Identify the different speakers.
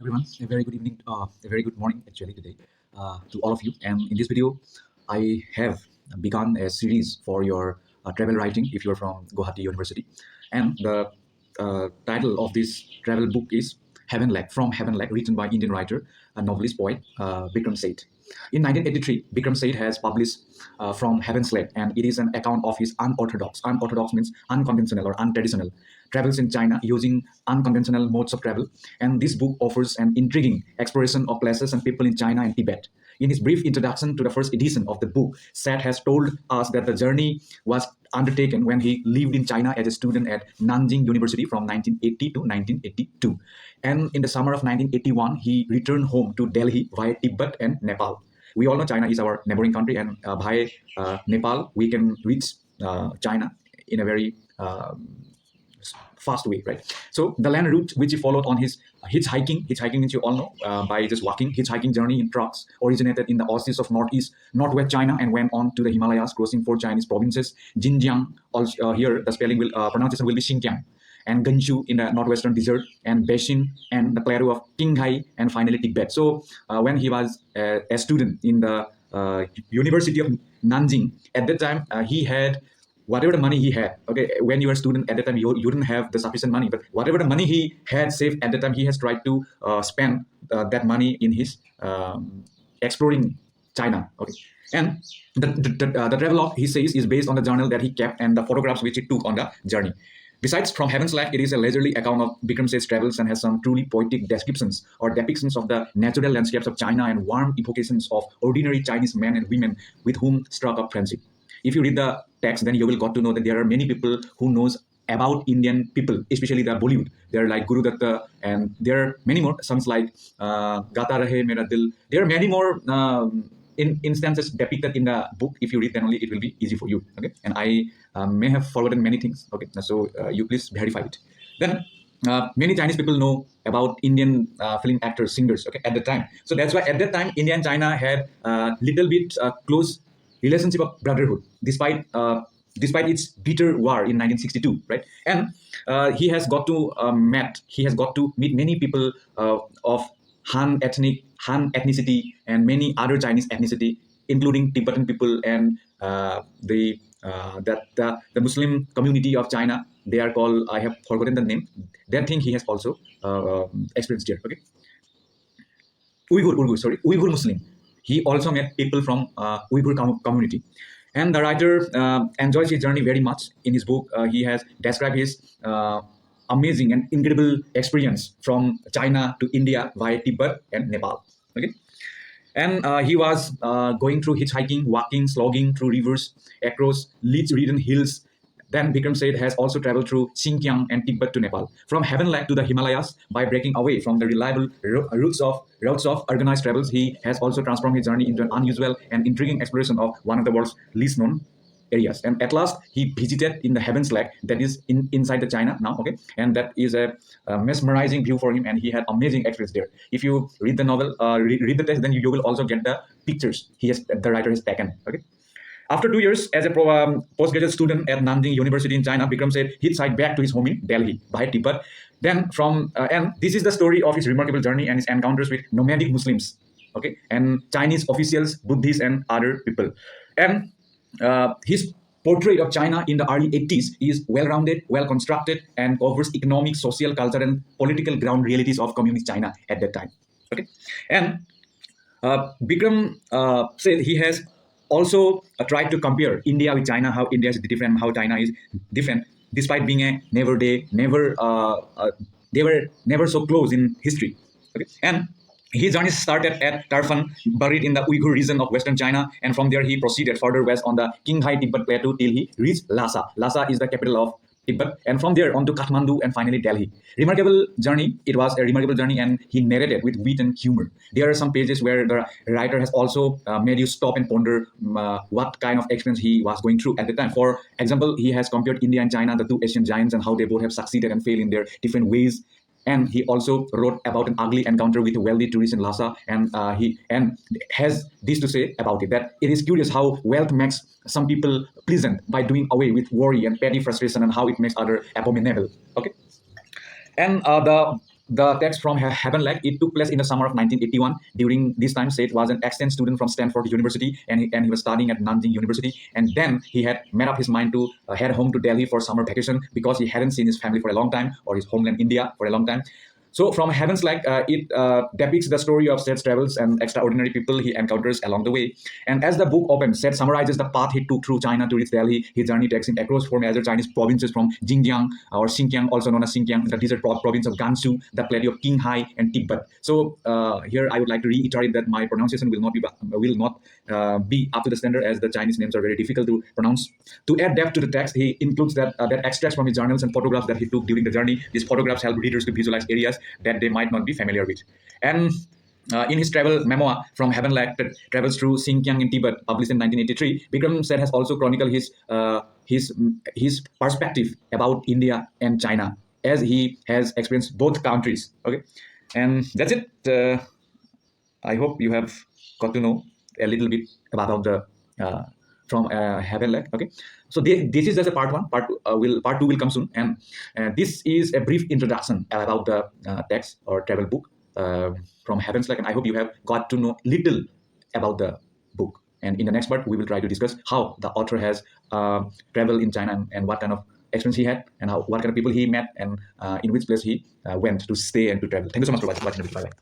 Speaker 1: Everyone, a very good evening, a very good morning actually today to all of you. And in this video, I have begun a series for your travel writing if you're from Guwahati University. And the title of this travel book is Heaven Lag, From Heaven Lag, written by Indian writer, a novelist poet, Vikram Said. In 1983, Vikram Said has published From Heaven's Lag, and it is an account of his unorthodox means unconventional or untraditional, travels in China using unconventional modes of travel. And this book offers an intriguing exploration of places and people in China and Tibet. In his brief introduction to the first edition of the book, Seth has told us that the journey was undertaken when he lived in China as a student at Nanjing University from 1980 to 1982. And in the summer of 1981, he returned home to Delhi via Tibet and Nepal. We all know China is our neighboring country, and via Nepal, we can reach China in a very fast way, right? So the land route which he followed on his hitchhiking which you all know by just walking, hitchhiking journey in trucks, originated in the oasis of northwest China and went on to the Himalayas, crossing four Chinese provinces: Xinjiang, also here the spelling will pronunciation will be Xinjiang, and Gansu in the northwestern desert, and Beijing and the plateau of Qinghai, and finally Tibet. So when he was a student in the University of Nanjing, at that time he had whatever the money he had. Okay, when you were a student at the time, you didn't have the sufficient money, but whatever the money he had saved at the time, he has tried to spend that money in his exploring China. Okay, and the travelogue, he says, is based on the journal that he kept and the photographs which he took on the journey. Besides From Heaven's Lag, it is a leisurely account of Vikram Said's travels and has some truly poetic descriptions or depictions of the natural landscapes of China and warm evocations of ordinary Chinese men and women with whom struck up friendship. If you read the text, then you will got to know that there are many people who knows about Indian people, especially the Bollywood. They're like Guru Datta, and there are many more songs like Gata Rahe Mera Dil. There are many more instances depicted in the book. If you read, then only it will be easy for you. Okay, and I may have forgotten many things. Okay, so you please verify it. Then many Chinese people know about Indian film actors, singers. Okay, at the time. So that's why at that time, India and China had little bit close relationship of brotherhood, despite its bitter war in 1962, right? And he has got to meet many people of Han ethnicity and many other Chinese ethnicity, including Tibetan people and the Muslim community of China. They are called, I have forgotten the name. That thing he has also experienced here. Okay, Uyghur Muslim. He also met people from Uyghur community. And the writer enjoys his journey very much. In his book, he has described his amazing and incredible experience from China to India via Tibet and Nepal. Okay, and he was going through hitchhiking, walking, slogging through rivers, across leech-ridden hills. Then Vikram Said has also traveled through Xinjiang and Tibet to Nepal, from Heaven Lag to the Himalayas. By breaking away from the reliable routes of organized travels, he has also transformed his journey into an unusual and intriguing exploration of one of the world's least known areas. And at last, he visited in the Heaven's Lag, that is inside the China now. Okay, and that is a mesmerizing view for him, and he had amazing experience there. If you read the novel, read the text, then you will also get the pictures the writer has taken. Okay. After 2 years as a postgraduate student at Nanjing University in China, Vikram Said hitchhiked back to his home in Delhi via Tibet. Then and this is the story of his remarkable journey and his encounters with nomadic Muslims, okay, and Chinese officials, Buddhists, and other people. And his portrait of China in the early 80s is well-rounded, well-constructed, and covers economic, social, cultural, and political ground realities of communist China at that time. Okay, and Vikram said he has also tried to compare India with China, how India is different, how China is different, despite being they were never so close in history. Okay, and his journey started at Tarfan, buried in the Uyghur region of Western China, and from there he proceeded further west on the Qinghai Tibet plateau till he reached Lhasa. Lhasa is the capital of Tibet, and from there on to Kathmandu and finally Delhi. Remarkable journey. It was a remarkable journey, and he narrated with wit and humor. There are some pages where the writer has also made you stop and ponder what kind of experience he was going through at the time. For example, he has compared India and China, the two Asian giants, and how they both have succeeded and failed in their different ways. And he also wrote about an ugly encounter with a wealthy tourist in Lhasa, and he has this to say about it, that it is curious how wealth makes some people pleasant by doing away with worry and petty frustration, and how it makes others abominable. Okay, and the text from Heaven Lake, it took place in the summer of 1981. During this time, Seth was an exchange student from Stanford University, and he was studying at Nanjing University. And then he had made up his mind to head home to Delhi for summer vacation because he hadn't seen his family for a long time, or his homeland India for a long time. So from Heaven's Lake, it depicts the story of Seth's travels and extraordinary people he encounters along the way. And as the book opens, Seth summarizes the path he took through China to reach Delhi. His journey takes him across four major Chinese provinces from Xinjiang, or Xinjiang, also known as Xinjiang, the desert province of Gansu, the plateau of Qinghai, and Tibet. So here I would like to reiterate that my pronunciation will not be up to the standard, as the Chinese names are very difficult to pronounce. To add depth to the text, he includes that extracts from his journals and photographs that he took during the journey. These photographs help readers to visualize areas that they might not be familiar with. And in his travel memoir, From Heaven Lake, that travels through Xinjiang in Tibet, published in 1983, Vikram Seth has also chronicled his perspective about India and China, as he has experienced both countries. Okay, and that's it. I hope you have got to know a little bit about the from Heaven Lake. Okay, so this is just a part one. Part two will come soon, and this is a brief introduction about the text or travel book from Heaven's Lake, and I hope you have got to know little about the book. And in the next part, we will try to discuss how the author has traveled in China, and what kind of experience he had, and what kind of people he met, and in which place he went to stay and to travel. Thank you so much for watching the video. Bye bye.